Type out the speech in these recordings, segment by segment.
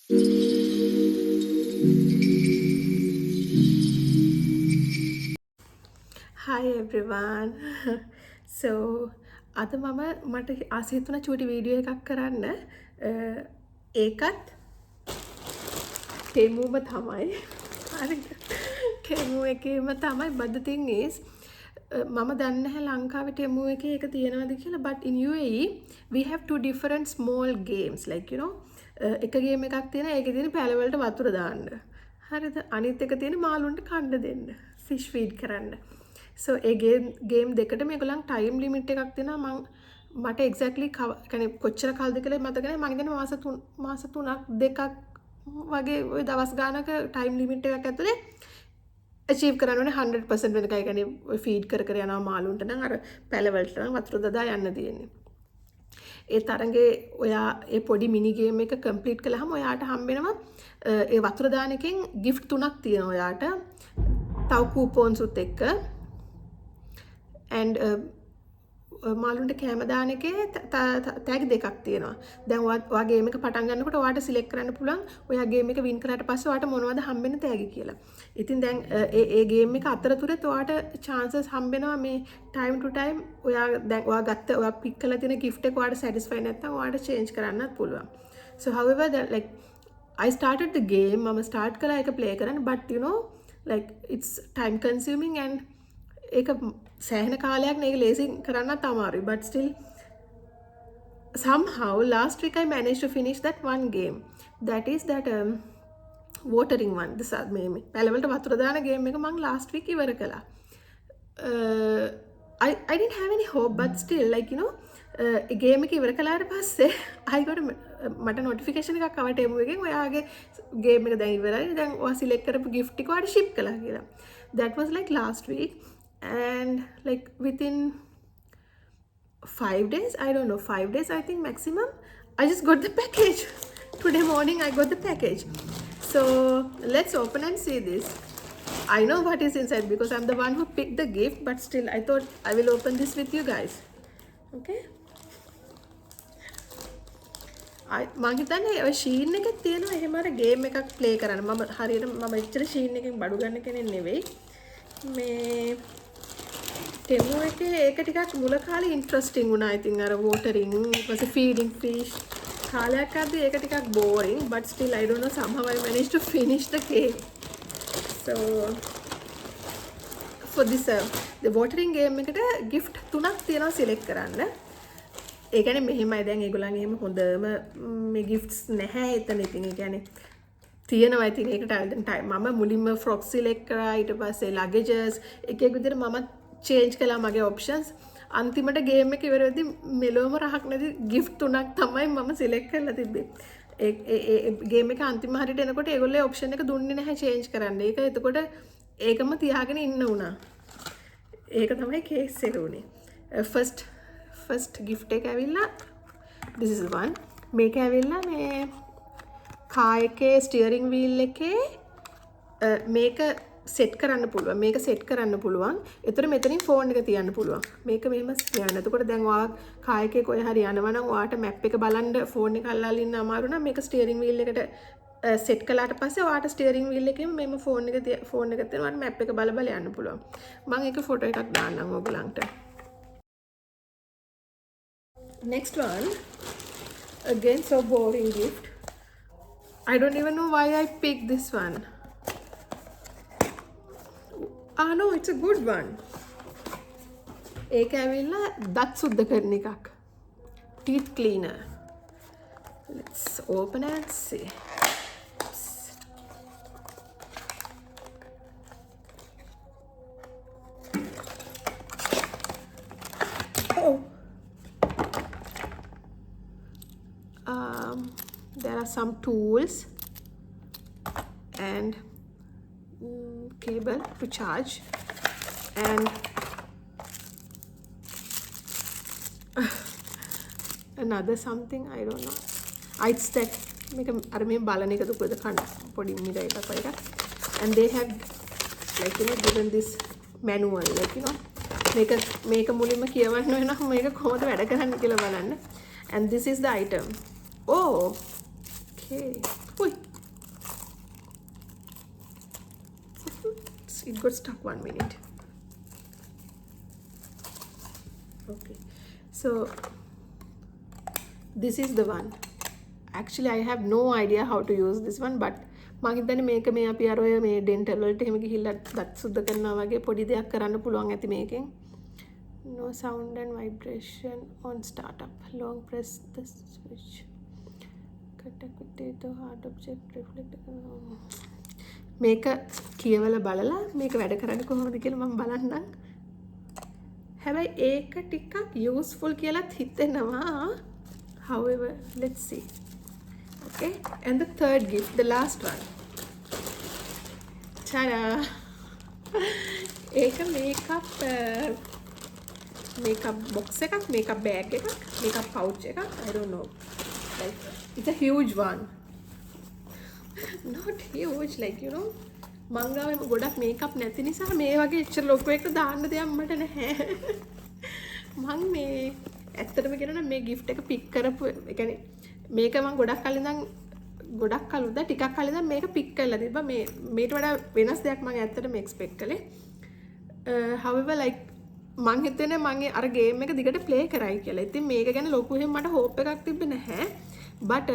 Hi everyone. So අද මට ආස හිතුණා චූටි වීඩියෝ එකක් කරන්න. ඒකත් ටෙමුම තමයි. හරිද? ටෙමු එකේම තමයි. But the thing is මම දන්නේ නැහැ ලංකාවේ ටෙමු එකේ ඒක තියෙනවද කියලා. But in UAE we have two different small games, like you know එක ගේම් එකක් තියෙනවා. ඒකේ තියෙන පැල වලට වතුර දාන්න. හරිද? අනිත් එක තියෙන මාළුන්ට කන්න දෙන්න. fish feed කරන්න. So ඒ ගේම් දෙකට මේගොල්ලන් ටයිම් ලිමිට් එකක් දෙනවා. මට එක්සැක්ට්ලි කියන්නේ කොච්චර කල්ද කියලා මතක නැහැ. මම හිතන්නේ මාස 3ක් 2ක් වගේ ওই දවස් ගානක ටයිම් ලිමිට් එකක් ඇතුලේ achieve කරන්න ඕනේ 100% වෙනකන්. ඒ කියන්නේ ඔය ෆීඩ් කර යනවා මාළුන්ට නම් අර පැල වලට නම් වතුර දදා යන්න තියෙන්නේ. ඒ තරඟේ ඔයා ඒ පොඩි මිනි ගේම් එක කම්ප්ලීට් කළාම ඔයාට හම්බ වෙනවා ඒ වතුර දාන එකෙන් gift 3ක් තියෙනවා ඔයාට. තව coupons උත් එක්ක and මාළුන්ට කැම දාන එකේ තෑග් දෙකක් තියෙනවා. දැන් ඔයා ගේම් එක පටන් ගන්නකොට ඔයාට සිලෙක්ට් කරන්න පුළුවන් ඔයා ගේම් එක වින් කරාට පස්සේ ඔයාට මොනවද හම්බෙන්න තෑගි කියලා. ඉතින් දැන් ඒ ගේම් එක අතරතුරත් ඔයාට chances හම්බෙනවා මේ time to time ඔයා ගත්ත ඔයා පික් කරලා තියෙන gift එක ඔයාට satisfy නැත්නම් ඔයාට change කරන්නත් පුළුවන්. So however like I started the game මම start කළා ඒක play කරන්න, but you know like it's time consuming and ඒක සෑහෙන කාලයක් මේක ලේසින් කරන්නත් අමාරුයි. But still somehow last week I managed to finish that one game. That is that watering one. This මේ පැලවලට වතුර දාන game එක මම last week ඉවර කළා. I didn't have any hope, but still like you know game එක ඉවර කළාට පස්සේ I got මට notification එකක් ආවා ටෙමු එකෙන් ඔයාගේ game එක දැන් ඉවරයි. දැන් ඔයා select කරපු gift එක ඔයාට ship කළා කියලා. That was like last week. And like within 5 days, I don't know, 5 days I think maximum, I just got the package. Today morning I got the package. So let's open and see this. I know what is inside because I'm the one who picked the gift, but still I thought I will open this with you guys. Okay. මං හිතන්නේ ඔය ෂීන් එකක් තියෙනවා එහෙම අර game එකක් play කරන්න. මම හරියට මම එච්චර ෂීන් එකෙන් බඩු ගන්න කෙනෙක් නෙවෙයි. මේ ටෙමු එකේ ඒක ටිකක් මුල කාලේ ඉන්ටරෙස්ටිං වුණා. I think අර watering was feeding fish කාලයක් අද්දී ඒක ටිකක් boring, but still I don't know somehow I managed to finish the game. So for this the watering game එකට gift 3ක් තියෙනවා select කරන්න. ඒ කියන්නේ මෙහෙමයි දැන් ඒගොල්ලන්ගේ එහෙම හොඳම මේ gifts නැහැ එතන. ඉතින් ඒ කියන්නේ තියෙනවා. ඉතින් ඒකට මම මුලින්ම frog select කරා, ඊට පස්සේ luggages එක විදිහට මම change කළා මගේ options. අන්තිමට game එක ඉවර වෙද්දි මෙලොවම රහක් නැති gift 3ක් තමයි මම select කරලා තිබ්බේ. ඒ game එක අන්තිම හරියට එනකොට ඒගොල්ලෝ option එක දුන්නේ නැහැ change කරන්න. ඒක එතකොට ඒකම තියාගෙන ඉන්න වුණා. ඒක තමයි case එක උනේ. first gift එක ඇවිල්ලා this is one. මේක ඇවිල්ලා මේ car එකේ steering wheel එකේ මේක set කරන්න පුළුවන්. මේක set කරන්න පුළුවන්. ඒතර මෙතනින් phone එක තියන්න පුළුවන්. මේක මෙහෙම තියන්න. එතකොට දැන් ඔයා car එකේ කොහේ හරි යනවා නම් ඔයාට map එක බලන්න phone එක අල්ලලා ඉන්න අමාරු නම් මේක steering wheel එකට set කළාට පස්සේ ඔයාට steering wheel එකෙන් මෙහෙම phone එක තියන ඔයාට map එක බල යන්න පුළුවන්. මම ඒක photo එකක් දාන්නම් ඔයගලන්ට. Next one, again so boring gift. I don't even know why I picked this one. No, it's a good one. ඒක ඇවිල්ලා දත් සුද්ධ කරන එකක්. Teeth cleaner. Let's open and see. Oh. There are some tools and cable to charge and another something I don't know. It's that make අර මේ බලන එක දුකද කන පොඩි මිර එකක් වගේ. And they have like you know given this manual like you know මේක මුලින්ම කියවන්න වෙනවා මේක කොහොමද වැඩ කරන්නේ කියලා බලන්න. And this is the item. Oh, Okay. Oi. It got stuck 1 minute. Okay. So this is the one. Actually I have no idea how to use this one, but මම හිතන්නේ මේක මේ අපි අර ඔය මේ ඩෙන්ටල් වලට එහෙම ගිහිල්ලා දත් සුද්ධ කරනවා වගේ පොඩි දෙයක් කරන්න පුළුවන් ඇති මේකෙන්. No sound and vibration on startup. Long press the switch. Contact with the hard object reflect. මේක කියවලා බලලා මේක වැඩ කරන්නේ කොහොමද කියලා මම බලන්නම්. හැබැයි ඒක ටිකක් useful කියලාත් හිතෙනවා. However, let's see. Okay, and the third gift, the last one. Ta-da! ඒක makeup box එකක්, makeup bag එකක්, makeup pouch එකක්. I don't know. Like it's a huge one. Not huge, like you know. මං ගාව ගොඩක් makeup නැති නිසා මේ වගේ එච්චර ලොකු එකක් දාන්න දෙයක් මට නැහැ. මං මේ ඇත්තටම කියනවා මේ gift එක pick කරපු ඒ කියන්නේ මේක මම ගොඩක් කලින්ද ටිකක් කලින්ද මේක පික් කරලා තිබ්බා මේට වඩා වෙනස් දෙයක් මම ඇත්තටම එක්ස්පෙක්ට් කළේ. however like මං හිතන්නේ මම අර ගේම් එක දිගට ප්ලේ කරයි කියලා. ඉතින් මේක ගැන ලොකු එහෙම මට හෝප් එකක් තිබ්බේ නැහැ. but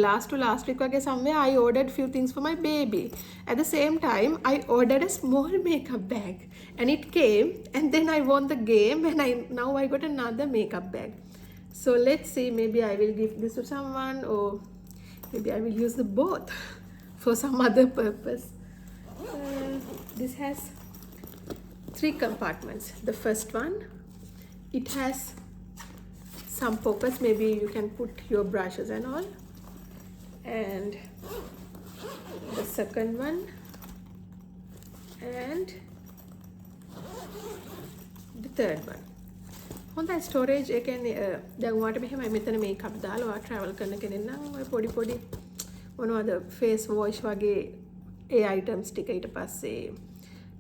last week වගේ somewhere I ordered few things for my baby. At the same time I ordered a small makeup bag and it came, and then I won the game and now I got another makeup bag. So let's see, maybe I will give this to someone, or maybe I will use the both for some other purpose. This has 3 compartments. The first one, it has some pockets, maybe you can put your brushes and all. And the second one, and the third one. හොඳයි storage ඒ කියන්නේ දැන් ඔයාලට මෙහෙමයි මෙතන makeup දාලා ඔයා travel කරන කෙනෙක් නම් ඔය පොඩි මොනවද ෆේස් වොෂ් වගේ ඒ අයිටම්ස් ටික ඊට පස්සේ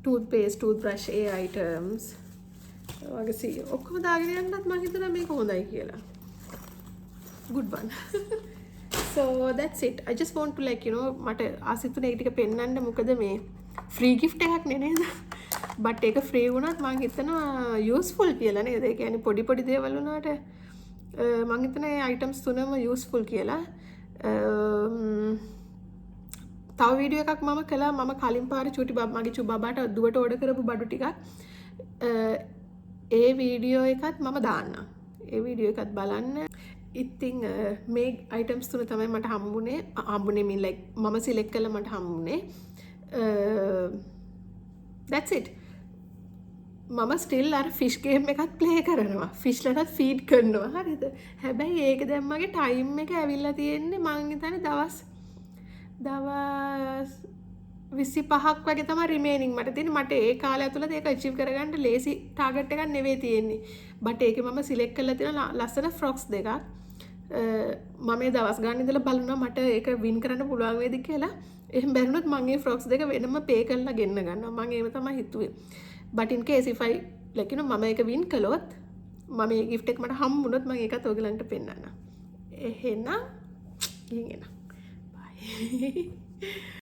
ටූත් පේස්ට් ටූත් බ්‍රෂ් ඒ අයිටම්ස් වගේ සී ඔක්කොම දාගෙන යන්නත් මම හිතනවා මේක හොඳයි කියලා. good one. So that's it. I just want to like you know මට ආසිතුනේ ටික පෙන්නන්න මොකද මේ free gift එකක් නේ නේද? but ඒක free වුණත් මම හිතනවා useful කියලා නේද? ඒ කියන්නේ පොඩි දේවල් වුණාට මම හිතන්නේ items තුනම useful කියලා. තව වීඩියෝ එකක් මම කළා මම කලින් පාරේ චූටි මගේ බබාට දුවට ඕඩර් කරපු බඩු ටිකක් ඒ වීඩියෝ එකත් මම දාන්නම්. ඒ වීඩියෝ එකත් බලන්න. ඉතින් මේ items තුන තමයි මට හම්බුනේ mean like මම select කළා මට හම්බුනේ. That's it. මම still අර fish game එකත් play කරනවා. fish ලටත් feed කරනවා. හරිද? හැබැයි ඒක දැන් මගේ time එක ඇවිල්ලා තියෙන්නේ මං හිතන්නේ දවස් 25ක් වගේ තමයි remaining මට තියෙන්නේ. මට ඒ කාලය ඇතුළත ඒක achieve කරගන්න ලේසි target එකක් නෙවෙයි තියෙන්නේ. but ඒකේ මම select කරලා තියෙන ලස්සන frocks දෙකක්. මම මේ දවස් ගන්න ඉඳලා බලනවා මට ඒක win කරන්න පුළුවන් වේද කියලා. එහෙම බැරිනොත් මම මේ frocks දෙක වෙනම pay කරලා ගෙන්න ගන්නවා. මම ඒව තමයි හිතුවේ. but in case if I like you know මම ඒක win කළොත් මම මේ gift එක මට හම්බුනොත් මම ඒකත් ඔයගලන්ට පෙන්නන්නම්. එහෙනම් ගිහින් එන්න. bye.